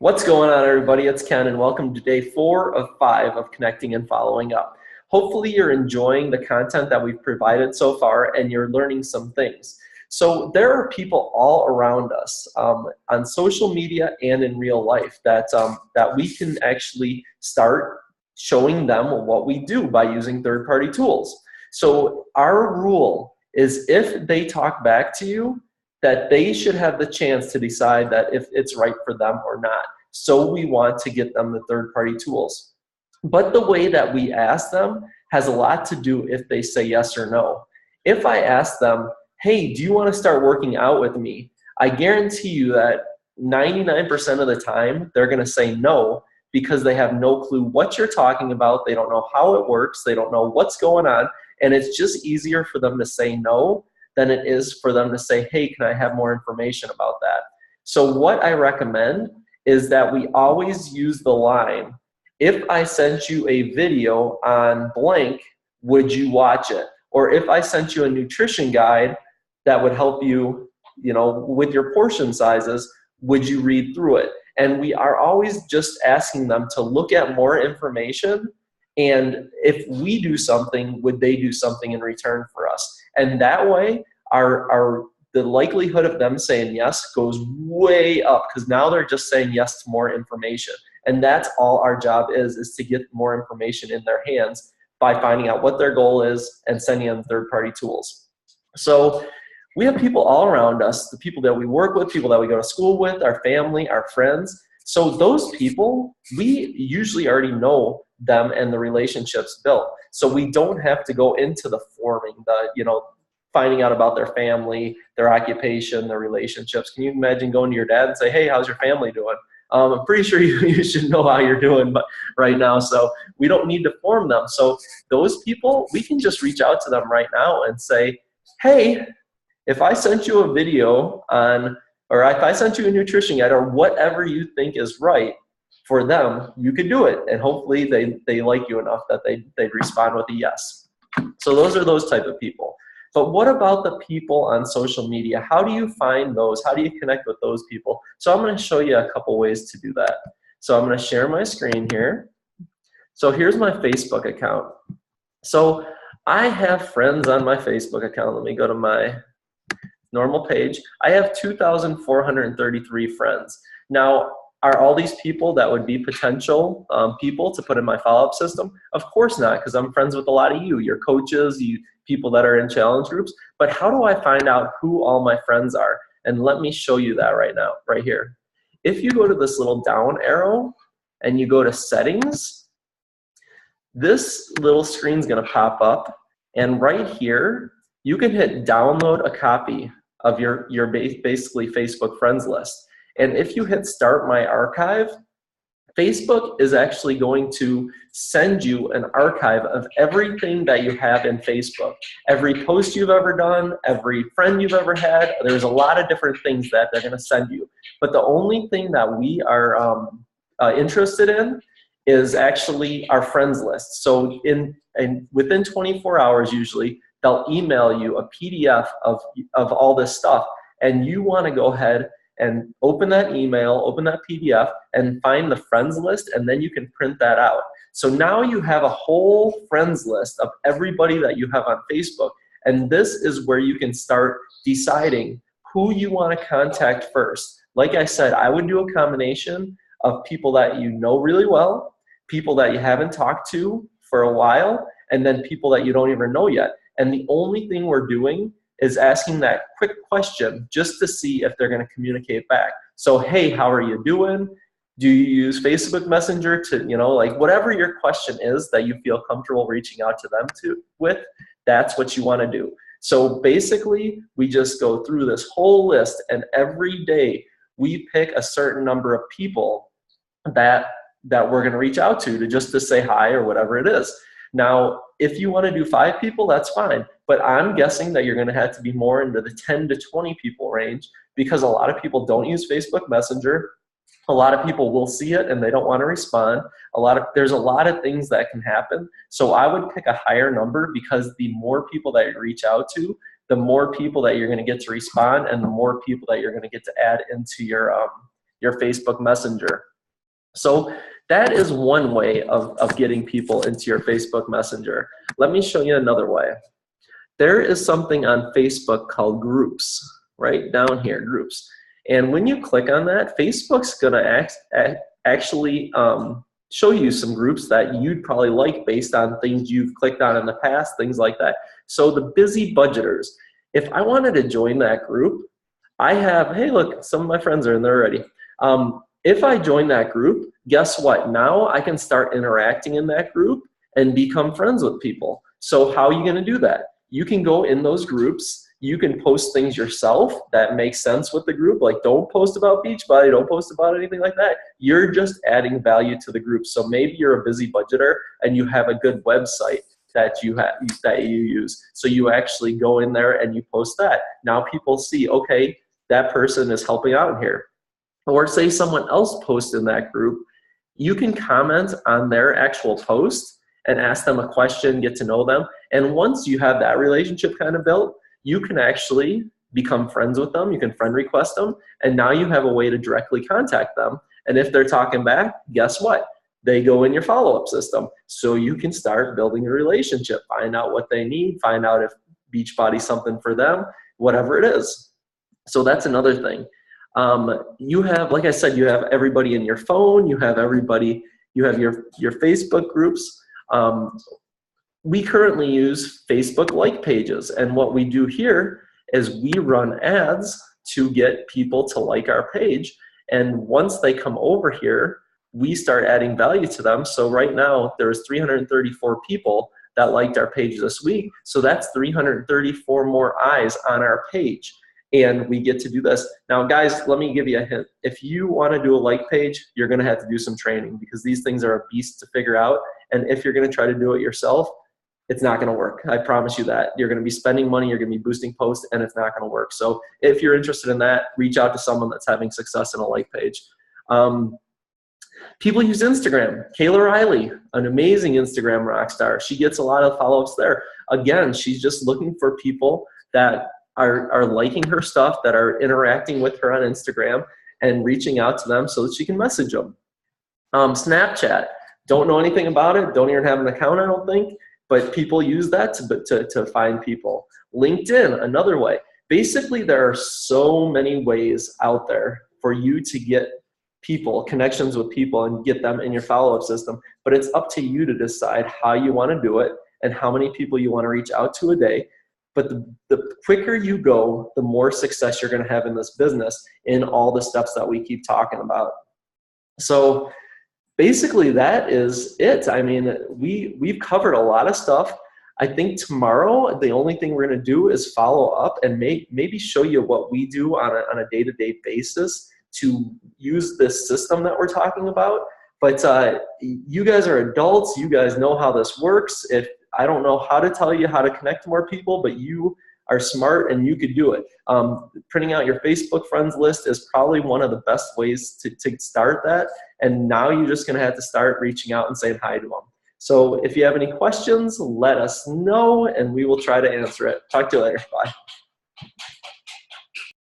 What's going on, everybody? It's Ken, and welcome to day 4 of 5 of Connecting and Following Up. Hopefully you're enjoying the content that we've provided so far and you're learning some things. So there are people all around us on social media and in real life that we can actually start showing them what we do by using third-party tools. So our rule is if they talk back to you, that they should have the chance to decide that if it's right for them or not. So we want to get them the third-party tools. But the way that we ask them has a lot to do if they say yes or no. If I ask them, hey, do you want to start working out with me? I guarantee you that 99% of the time they're going to say no because they have no clue what you're talking about. They don't know how it works. They don't know what's going on. And it's just easier for them to say no than it is for them to say, hey, can I have more information about that? So what I recommend is that we always use the line, if I sent you a video on blank, would you watch it? Or if I sent you a nutrition guide that would help you, with your portion sizes, would you read through it? And we are always just asking them to look at more information, and if we do something, would they do something in return for us? And that way, the likelihood of them saying yes goes way up because now they're just saying yes to more information. And that's all our job is to get more information in their hands by finding out what their goal is and sending them third-party tools. So we have people all around us, the people that we work with, people that we go to school with, our family, our friends. So those people, we usually already know them and the relationships built. So we don't have to go into the forming, finding out about their family, their occupation, their relationships. Can you imagine going to your dad and say, hey, how's your family doing? I'm pretty sure you should know how you're doing right now, so we don't need to form them. So those people, we can just reach out to them right now and say, hey, if I sent you a video or if I sent you a nutrition guide or whatever you think is right for them, you could do it. And hopefully they like you enough that they'd respond with a yes. So those are those type of people. But what about the people on social media? How do you find those? How do you connect with those people? So I'm going to show you a couple ways to do that. So I'm going to share my screen here. So here's my Facebook account. So I have friends on my Facebook account. Let me go to my normal page. I have 2,433 friends. Now, are all these people that would be potential people to put in my follow-up system? Of course not, because I'm friends with a lot of you, your coaches, people that are in challenge groups. But how do I find out who all my friends are? And let me show you that right now, right here. If you go to this little down arrow and you go to settings, this little screen is going to pop up. And right here, you can hit download a copy of your basically Facebook friends list. And if you hit start my archive, Facebook is actually going to send you an archive of everything that you have in Facebook. Every post you've ever done, every friend you've ever had, there's a lot of different things that they're going to send you. But the only thing that we are interested in is actually our friends list. So within 24 hours usually, they'll email you a PDF of all this stuff. And you want to go ahead and open that email, open that PDF, and find the friends list, and then you can print that out. So now you have a whole friends list of everybody that you have on Facebook, and this is where you can start deciding who you want to contact first. Like I said, I would do a combination of people that you know really well, people that you haven't talked to for a while, and then people that you don't even know yet. And the only thing we're doing is asking that quick question just to see if they're going to communicate back. So, hey, how are you doing? Do you use Facebook Messenger to, whatever your question is that you feel comfortable reaching out to them with, that's what you want to do. So basically, we just go through this whole list, and every day we pick a certain number of people that we're going to reach out to just to say hi or whatever it is. Now, if you want to do 5 people, that's fine. But I'm guessing that you're going to have to be more into the 10 to 20 people range because a lot of people don't use Facebook Messenger. A lot of people will see it and they don't want to respond. There's a lot of things that can happen. So I would pick a higher number because the more people that you reach out to, the more people that you're going to get to respond and the more people that you're going to get to add into your Facebook Messenger. So that is one way of getting people into your Facebook Messenger. Let me show you another way. There is something on Facebook called groups, right down here, groups. And when you click on that, Facebook's gonna actually show you some groups that you'd probably like based on things you've clicked on in the past, things like that. So the busy budgeters, if I wanted to join that group, I have, hey look, some of my friends are in there already. If I join that group, guess what? Now I can start interacting in that group and become friends with people. So how are you gonna do that? You can go in those groups, you can post things yourself that make sense with the group, like don't post about Beachbody, don't post about anything like that. You're just adding value to the group. So maybe you're a busy budgeter and you have a good website that you use. So you actually go in there and you post that. Now people see, okay, that person is helping out here. Or say someone else posts in that group, you can comment on their actual post and ask them a question, get to know them. And once you have that relationship kind of built, you can actually become friends with them. You can friend request them. And now you have a way to directly contact them. And if they're talking back, guess what? They go in your follow-up system. So you can start building a relationship, find out what they need, find out if Beachbody's something for them, whatever it is. So that's another thing. You have, like I said, you have everybody in your phone, you have everybody, you have your Facebook groups. We currently use Facebook like pages, and what we do here is we run ads to get people to like our page, and once they come over here, we start adding value to them. So right now, there's 334 people that liked our page this week, so that's 334 more eyes on our page. And we get to do this. Now guys, let me give you a hint. If you wanna do a like page, you're gonna have to do some training because these things are a beast to figure out. And if you're gonna try to do it yourself, it's not gonna work. I promise you that. You're gonna be spending money, you're gonna be boosting posts, and it's not gonna work. So if you're interested in that, reach out to someone that's having success in a like page. People use Instagram. Kayla Riley, an amazing Instagram rock star. She gets a lot of follow-ups there. Again, she's just looking for people that are liking her stuff, that are interacting with her on Instagram and reaching out to them so that she can message them. Snapchat, don't know anything about it, don't even have an account, I don't think, but people use that to find people. LinkedIn, another way. Basically, there are so many ways out there for you to get people, connections with people, and get them in your follow-up system, but it's up to you to decide how you want to do it and how many people you want to reach out to a day. But the quicker you go, the more success you're going to have in this business in all the steps that we keep talking about. So basically that is it. I mean, we've covered a lot of stuff. I think tomorrow, the only thing we're going to do is follow up and maybe show you what we do on a day-to-day basis to use this system that we're talking about. But you guys are adults. You guys know how this works. If I don't know how to tell you how to connect to more people, but you are smart and you could do it. Printing out your Facebook friends list is probably one of the best ways to start that. And now you're just gonna have to start reaching out and saying hi to them. So if you have any questions, let us know and we will try to answer it. Talk to you later, bye.